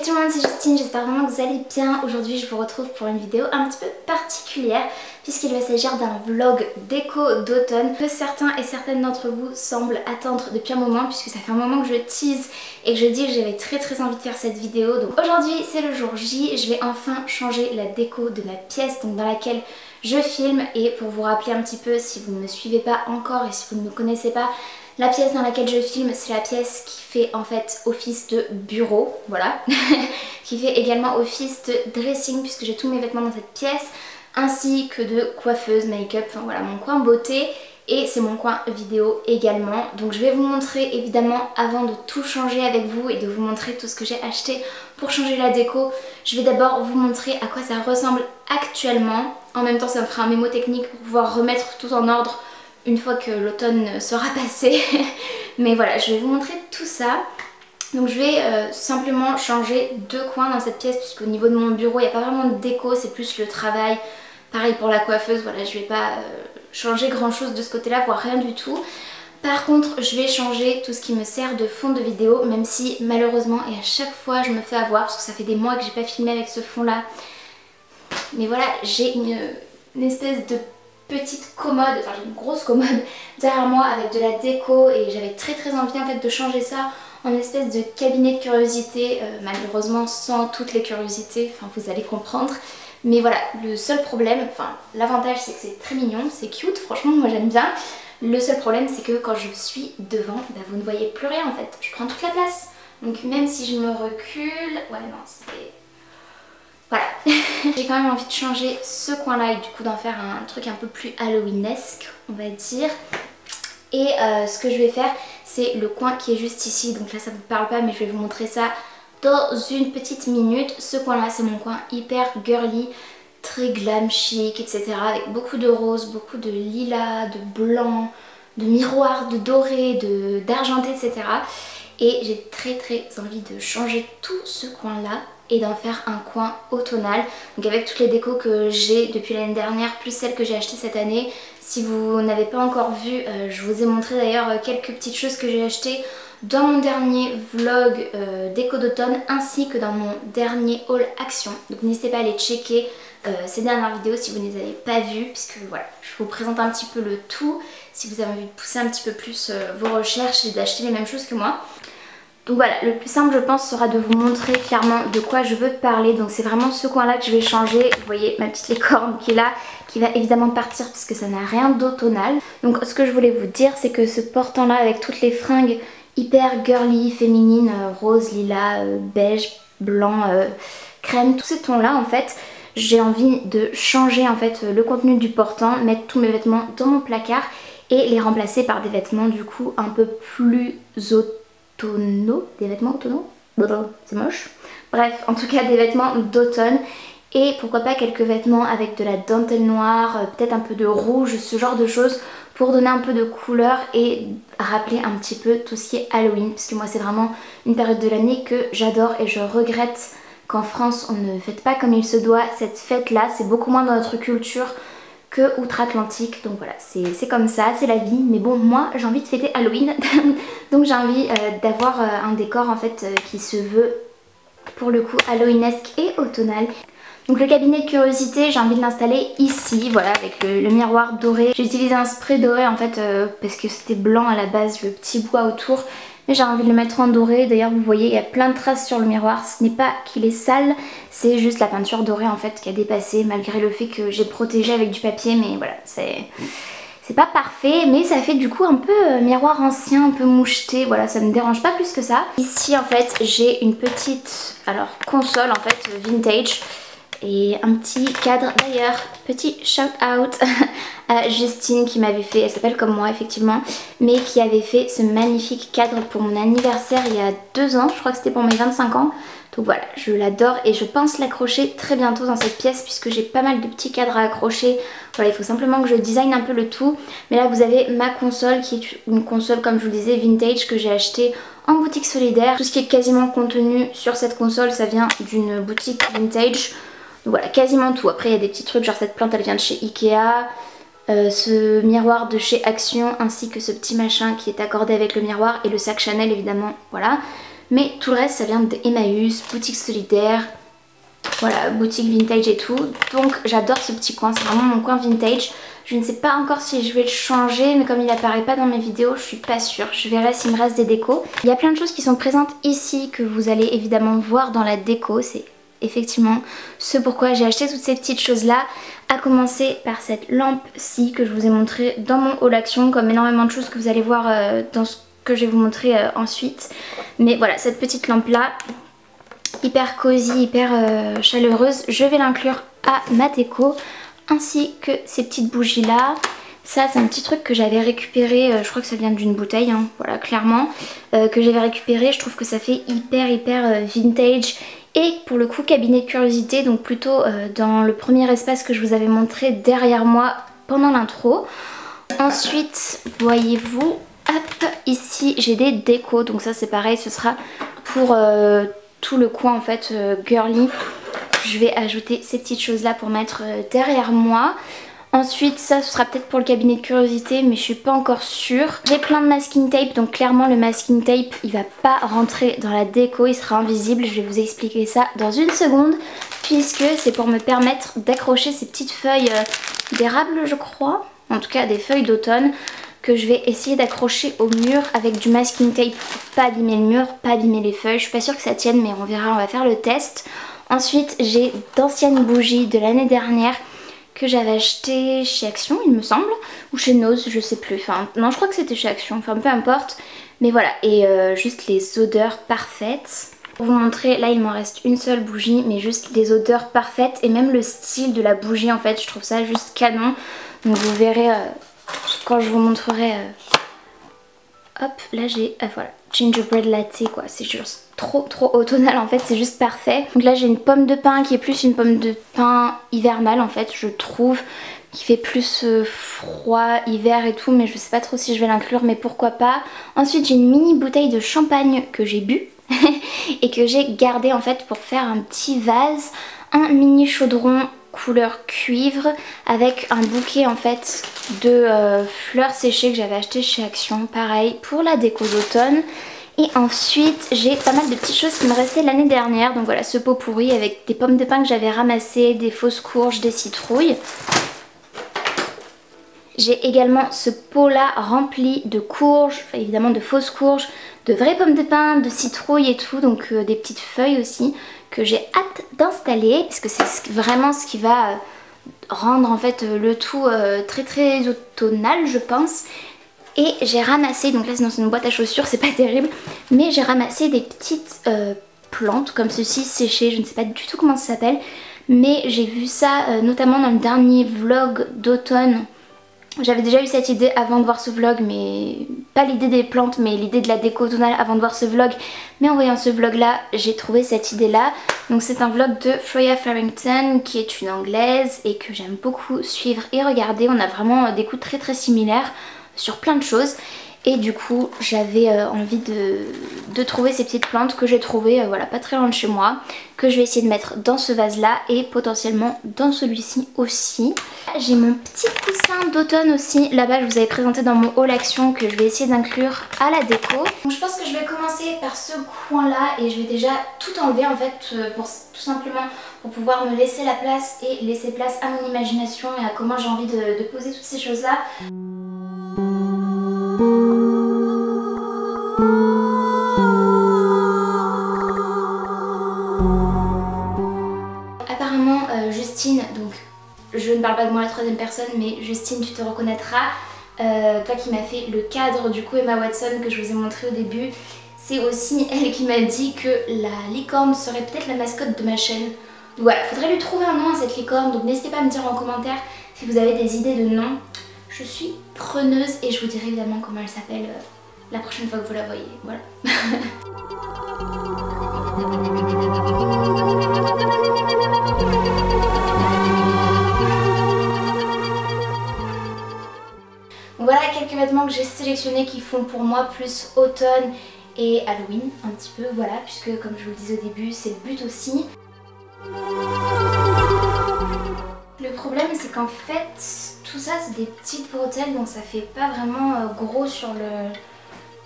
tout le monde, c'est Justine, j'espère vraiment que vous allez bien. Aujourd'hui je vous retrouve pour une vidéo un petit peu particulière puisqu'il va s'agir d'un vlog déco d'automne que certains et certaines d'entre vous semblent attendre depuis un moment, puisque ça fait un moment que je tease et que je dis que j'avais très envie de faire cette vidéo. Donc aujourd'hui c'est le jour J, je vais enfin changer la déco de ma pièce donc dans laquelle je filme. Et pour vous rappeler un petit peu, si vous ne me suivez pas encore et si vous ne me connaissez pas, la pièce dans laquelle je filme, c'est la pièce qui fait en fait office de bureau, voilà, qui fait également office de dressing puisque j'ai tous mes vêtements dans cette pièce, ainsi que de coiffeuse, make-up, enfin voilà, mon coin beauté, et c'est mon coin vidéo également. Donc je vais vous montrer évidemment, avant de tout changer avec vous et de vous montrer tout ce que j'ai acheté pour changer la déco, je vais d'abord vous montrer à quoi ça ressemble actuellement. En même temps ça me fera un mémo technique pour pouvoir remettre tout en ordre une fois que l'automne sera passé. Mais voilà, je vais vous montrer tout ça. Donc je vais simplement changer deux coins dans cette pièce puisqu'au niveau de mon bureau il n'y a pas vraiment de déco, c'est plus le travail. Pareil pour la coiffeuse, voilà, je vais pas changer grand chose de ce côté là, voire rien du tout. Par contre je vais changer tout ce qui me sert de fond de vidéo, même si malheureusement et à chaque fois je me fais avoir parce que ça fait des mois que j'ai pas filmé avec ce fond là. Mais voilà, j'ai une espèce de petite commode, enfin j'ai une grosse commode derrière moi avec de la déco et j'avais très envie en fait de changer ça en espèce de cabinet de curiosité, malheureusement sans toutes les curiosités, enfin vous allez comprendre. Mais voilà, le seul problème, enfin l'avantage c'est que c'est très mignon, c'est cute, franchement moi j'aime bien. Le seul problème c'est que quand je suis devant, bah, vous ne voyez plus rien en fait, je prends toute la place. Donc même si je me recule, ouais non c'est... Voilà, j'ai quand même envie de changer ce coin là et du coup d'en faire un truc un peu plus halloweenesque on va dire. Et ce que je vais faire c'est le coin qui est juste ici, donc là ça ne vous parle pas mais je vais vous montrer ça dans une petite minute. Ce coin là c'est mon coin hyper girly, très glam chic etc, avec beaucoup de rose, beaucoup de lilas, de blanc, de miroirs, de doré, d'argenté etc. Et j'ai très envie de changer tout ce coin là et d'en faire un coin automnal, donc avec toutes les décos que j'ai depuis l'année dernière plus celles que j'ai achetées cette année. Si vous n'avez pas encore vu, je vous ai montré d'ailleurs quelques petites choses que j'ai achetées dans mon dernier vlog déco d'automne ainsi que dans mon dernier haul action, donc n'hésitez pas à aller checker ces dernières vidéos si vous ne les avez pas vues, puisque voilà, je vous présente un petit peu le tout si vous avez envie de pousser un petit peu plus vos recherches et d'acheter les mêmes choses que moi. Donc voilà, le plus simple je pense sera de vous montrer clairement de quoi je veux parler. Donc c'est vraiment ce coin là que je vais changer. Vous voyez ma petite licorne qui est là, qui va évidemment partir parce que ça n'a rien d'automnal. Donc ce que je voulais vous dire c'est que ce portant là avec toutes les fringues hyper girly, féminines, rose, lilas, beige, blanc, crème, tous ces tons là en fait, j'ai envie de changer en fait le contenu du portant, mettre tous mes vêtements dans mon placard et les remplacer par des vêtements du coup un peu plus des vêtements automnaux, c'est moche. Bref, en tout cas des vêtements d'automne et pourquoi pas quelques vêtements avec de la dentelle noire, peut-être un peu de rouge, ce genre de choses pour donner un peu de couleur et rappeler un petit peu tout ce qui est Halloween, parce que moi c'est vraiment une période de l'année que j'adore et je regrette qu'en France on ne fête pas comme il se doit cette fête là, c'est beaucoup moins dans notre culture que outre-Atlantique, donc voilà, c'est comme ça, c'est la vie. Mais bon, moi j'ai envie de fêter Halloween donc j'ai envie d'avoir un décor en fait qui se veut pour le coup halloweenesque et automnal. Donc le cabinet de curiosité, j'ai envie de l'installer ici, voilà, avec le miroir doré. J'ai utilisé un spray doré en fait parce que c'était blanc à la base, le petit bois autour. Mais j'ai envie de le mettre en doré. D'ailleurs vous voyez il y a plein de traces sur le miroir. Ce n'est pas qu'il est sale, c'est juste la peinture dorée en fait qui a dépassé malgré le fait que j'ai protégé avec du papier. Mais voilà, c'est pas parfait, mais ça fait du coup un peu miroir ancien, un peu moucheté. Voilà, ça me dérange pas plus que ça. Ici en fait j'ai une petite console en fait vintage et un petit cadre. D'ailleurs petit shout out à Justine qui m'avait fait, elle s'appelle comme moi effectivement, mais qui avait fait ce magnifique cadre pour mon anniversaire il y a 2 ans, je crois que c'était pour mes 25 ans. Donc voilà, je l'adore et je pense l'accrocher très bientôt dans cette pièce puisque j'ai pas mal de petits cadres à accrocher. Voilà, il faut simplement que je design un peu le tout. Mais là vous avez ma console qui est une console comme je vous le disais vintage que j'ai achetée en boutique solidaire. Tout ce qui est quasiment contenu sur cette console ça vient d'une boutique vintage. Donc voilà, quasiment tout. Après il y a des petits trucs genre cette plante elle vient de chez Ikea. Ce miroir de chez Action ainsi que ce petit machin qui est accordé avec le miroir et le sac Chanel évidemment, voilà. Mais tout le reste ça vient de Emmaüs, boutique solidaire, voilà, boutique vintage et tout. Donc j'adore ce petit coin, c'est vraiment mon coin vintage. Je ne sais pas encore si je vais le changer, mais comme il apparaît pas dans mes vidéos, je suis pas sûre. Je verrai s'il me reste des décos. Il y a plein de choses qui sont présentes ici que vous allez évidemment voir dans la déco. C'est effectivement ce pourquoi j'ai acheté toutes ces petites choses là. À commencer par cette lampe-ci que je vous ai montré dans mon haul action, comme énormément de choses que vous allez voir dans ce que je vais vous montrer ensuite. Mais voilà, cette petite lampe là, hyper cosy, hyper chaleureuse, je vais l'inclure à ma déco. Ainsi que ces petites bougies là. Ça c'est un petit truc que j'avais récupéré, je crois que ça vient d'une bouteille, hein, voilà clairement, que j'avais récupéré. Je trouve que ça fait hyper vintage. Et pour le coup cabinet de curiosité, donc plutôt dans le premier espace que je vous avais montré derrière moi pendant l'intro. Ensuite voyez-vous, hop, ici j'ai des décos, donc ça c'est pareil, ce sera pour tout le coin en fait girly. Je vais ajouter ces petites choses là pour mettre derrière moi. Ensuite ça ce sera peut-être pour le cabinet de curiosité, mais je suis pas encore sûre. J'ai plein de masking tape, donc clairement le masking tape il va pas rentrer dans la déco, il sera invisible. Je vais vous expliquer ça dans une seconde, puisque c'est pour me permettre d'accrocher ces petites feuilles d'érable je crois. En tout cas des feuilles d'automne que je vais essayer d'accrocher au mur avec du masking tape pour pas abîmer le mur, pas abîmer les feuilles. Je suis pas sûre que ça tienne, mais on verra, on va faire le test. Ensuite j'ai d'anciennes bougies de l'année dernière que j'avais acheté chez Action il me semble, ou chez Nose, je sais plus, enfin non je crois que c'était chez Action, enfin peu importe. Mais voilà, et juste les odeurs parfaites. Pour vous montrer, là il m'en reste une seule bougie, mais juste les odeurs parfaites et même le style de la bougie en fait, je trouve ça juste canon. Donc vous verrez quand je vous montrerai. Hop, là j'ai, voilà, gingerbread latte quoi, c'est juste trop automnal en fait, c'est juste parfait. Donc là j'ai une pomme de pin qui est plus une pomme de pin hivernale en fait, je trouve, qui fait plus froid, hiver et tout, mais je sais pas trop si je vais l'inclure, mais pourquoi pas. Ensuite j'ai une mini bouteille de champagne que j'ai bu et que j'ai gardé en fait pour faire un petit vase, un mini chaudron couleur cuivre avec un bouquet en fait de fleurs séchées que j'avais acheté chez Action, pareil pour la déco d'automne. Et ensuite j'ai pas mal de petites choses qui me restaient l'année dernière, donc voilà ce pot pourri avec des pommes de pin que j'avais ramassées, des fausses courges, des citrouilles. J'ai également ce pot là rempli de courges, enfin évidemment de fausses courges, de vraies pommes de pin, de citrouilles et tout, donc des petites feuilles aussi que j'ai hâte d'installer parce que c'est vraiment ce qui va rendre en fait le tout très automnal je pense. Et j'ai ramassé, donc là c'est dans une boîte à chaussures, c'est pas terrible, mais j'ai ramassé des petites plantes comme ceci séchées, je ne sais pas du tout comment ça s'appelle, mais j'ai vu ça notamment dans le dernier vlog d'automne. J'avais déjà eu cette idée avant de voir ce vlog, mais pas l'idée des plantes, mais l'idée de la déco automnale avant de voir ce vlog. Mais en voyant ce vlog là, j'ai trouvé cette idée là. Donc c'est un vlog de Freya Farrington qui est une anglaise et que j'aime beaucoup suivre et regarder. On a vraiment des goûts très similaires sur plein de choses. Et du coup j'avais envie de trouver ces petites plantes que j'ai trouvées voilà, pas très loin de chez moi, que je vais essayer de mettre dans ce vase là et potentiellement dans celui-ci aussi. J'ai mon petit coussin d'automne aussi là-bas, je vous avais présenté dans mon haul action, que je vais essayer d'inclure à la déco. Donc je pense que je vais commencer par ce coin là et je vais déjà tout enlever en fait pour tout simplement pour pouvoir me laisser la place et laisser place à mon imagination et à comment j'ai envie de poser toutes ces choses là. Apparemment Justine, donc je ne parle pas de moi à la troisième personne, mais Justine tu te reconnaîtras, toi qui m'as fait le cadre du coup Emma Watson que je vous ai montré au début, c'est aussi elle qui m'a dit que la licorne serait peut-être la mascotte de ma chaîne. Donc voilà, faudrait lui trouver un nom à cette licorne, donc n'hésitez pas à me dire en commentaire si vous avez des idées de noms. Je suis preneuse et je vous dirai évidemment comment elle s'appelle la prochaine fois que vous la voyez, voilà. Voilà quelques vêtements que j'ai sélectionnés qui font pour moi plus automne et Halloween un petit peu, voilà, puisque comme je vous le disais au début, c'est le but aussi. Le problème c'est qu'en fait tout ça c'est des petites bretelles, donc ça fait pas vraiment gros sur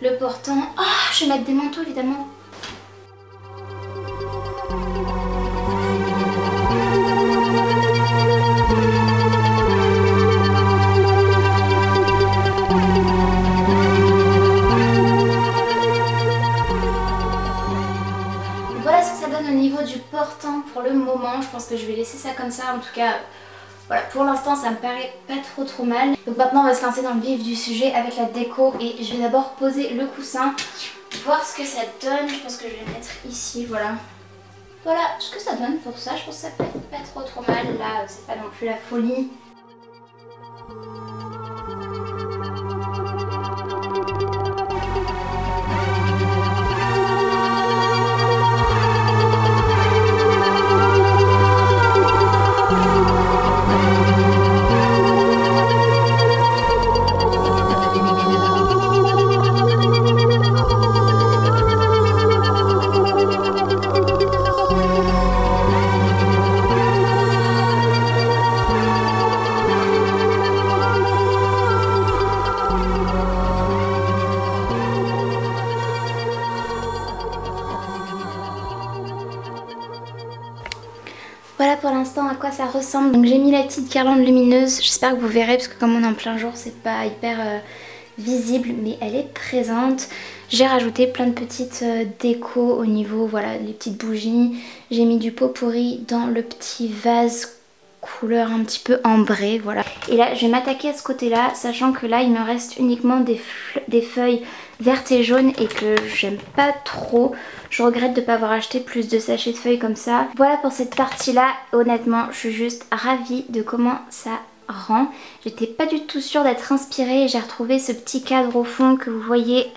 le portant. Oh, je vais mettre des manteaux évidemment. que je vais laisser ça comme ça. En tout cas, voilà, pour l'instant ça me paraît pas trop mal. Donc maintenant on va se lancer dans le vif du sujet avec la déco et je vais d'abord poser le coussin, voir ce que ça donne. Je pense que je vais le mettre ici, voilà. Voilà ce que ça donne pour ça. Je pense que ça peut être pas trop mal. Là c'est pas non plus la folie. Voilà pour l'instant à quoi ça ressemble. Donc j'ai mis la petite guirlande lumineuse, j'espère que vous verrez parce que comme on est en plein jour c'est pas hyper visible mais elle est présente. J'ai rajouté plein de petites décos au niveau, voilà, les petites bougies. J'ai mis du pot pourri dans le petit vase couleur un petit peu ambrée, voilà. Et là je vais m'attaquer à ce côté là, sachant que là il me reste uniquement des feuilles vertes et jaunes et que j'aime pas trop. Je regrette de ne pas avoir acheté plus de sachets de feuilles comme ça. Voilà pour cette partie là, honnêtement je suis juste ravie de comment ça rend. J'étais pas du tout sûre d'être inspirée et j'ai retrouvé ce petit cadre au fond que vous voyez.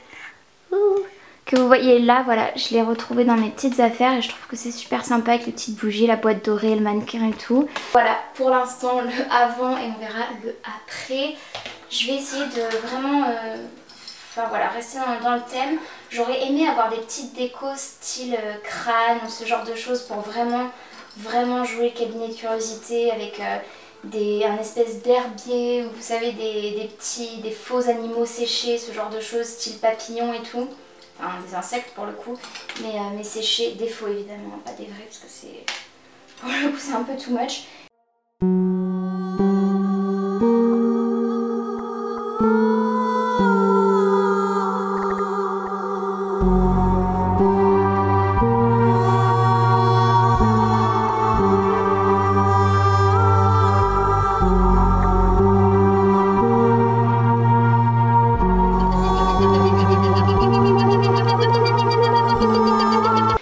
Là, voilà, je l'ai retrouvé dans mes petites affaires et je trouve que c'est super sympa avec les petites bougies, la boîte dorée, le mannequin et tout. Voilà, pour l'instant le avant et on verra le après. Je vais essayer de vraiment rester dans le thème. J'aurais aimé avoir des petites décos style crâne ou ce genre de choses pour vraiment jouer le cabinet de curiosité avec un espèce d'herbier, vous savez, des faux animaux séchés, ce genre de choses style papillon et tout. Enfin, des insectes pour le coup, mais séchés, des faux évidemment, pas des vrais parce que c'est, pour le coup c'est un peu too much.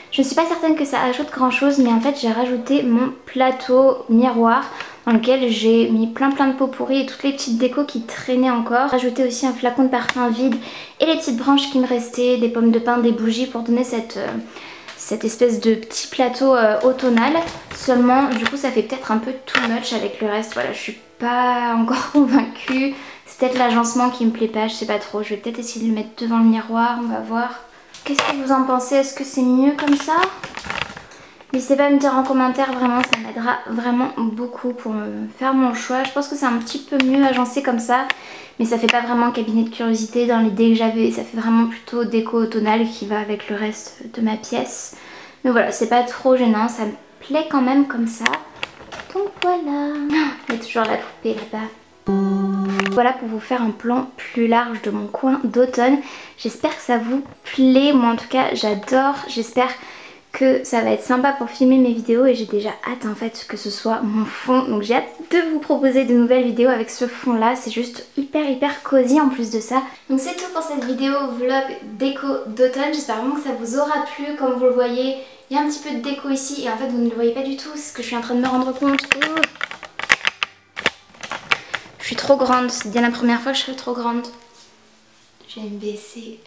Je ne suis pas certaine que ça ajoute grand chose, mais en fait j'ai rajouté mon plateau miroir dans lequel j'ai mis plein de pots pourris et toutes les petites décos qui traînaient encore. J'ai rajouté aussi un flacon de parfum vide et les petites branches qui me restaient, des pommes de pin, des bougies pour donner cette espèce de petit plateau automnal. Seulement du coup ça fait peut-être un peu too much avec le reste. Voilà, je suis pas encore convaincue. C'est peut-être l'agencement qui me plaît pas, je sais pas trop. Je vais peut-être essayer de le mettre devant le miroir, on va voir. Qu'est-ce que vous en pensez? Est-ce que c'est mieux comme ça? N'hésitez pas à me dire en commentaire, vraiment ça m'aidera vraiment beaucoup pour me faire mon choix. Je pense que c'est un petit peu mieux agencé comme ça, mais ça fait pas vraiment cabinet de curiosité dans l'idée que j'avais. Ça fait vraiment plutôt déco automnale qui va avec le reste de ma pièce. Mais voilà, c'est pas trop gênant, ça me plaît quand même comme ça. Donc voilà, il y a toujours la poupée là-bas. Voilà pour vous faire un plan plus large de mon coin d'automne. J'espère que ça vous plaît, moi en tout cas j'adore. J'espère que ça va être sympa pour filmer mes vidéos et j'ai déjà hâte en fait que ce soit mon fond. Donc j'ai hâte de vous proposer de nouvelles vidéos avec ce fond là, c'est juste hyper cosy en plus de ça. Donc c'est tout pour cette vidéo vlog déco d'automne. J'espère vraiment que ça vous aura plu. Comme vous le voyez, il y a un petit peu de déco ici et en fait vous ne le voyez pas du tout, c'est ce que je suis en train de me rendre compte. Je suis trop grande, c'est bien la première fois que je suis trop grande. Je vais me baisser.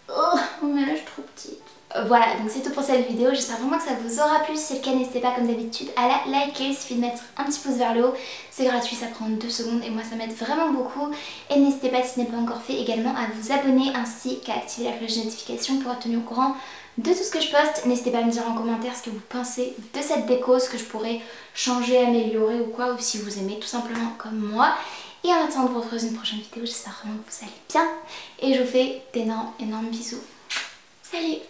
Oh, mais là je suis trop petite. Voilà, donc c'est tout pour cette vidéo. J'espère vraiment que ça vous aura plu. Si c'est le cas, n'hésitez pas comme d'habitude à la liker. Il suffit de mettre un petit pouce vers le haut. C'est gratuit, ça prend 2 secondes et moi ça m'aide vraiment beaucoup. Et n'hésitez pas, si ce n'est pas encore fait, également à vous abonner ainsi qu'à activer la cloche de notification pour être tenu au courant de tout ce que je poste. N'hésitez pas à me dire en commentaire ce que vous pensez de cette déco, ce que je pourrais changer, améliorer ou quoi, ou si vous aimez tout simplement comme moi. Et en attendant de vous retrouver dans une prochaine vidéo, j'espère vraiment que vous allez bien et je vous fais d'énormes bisous. Salut!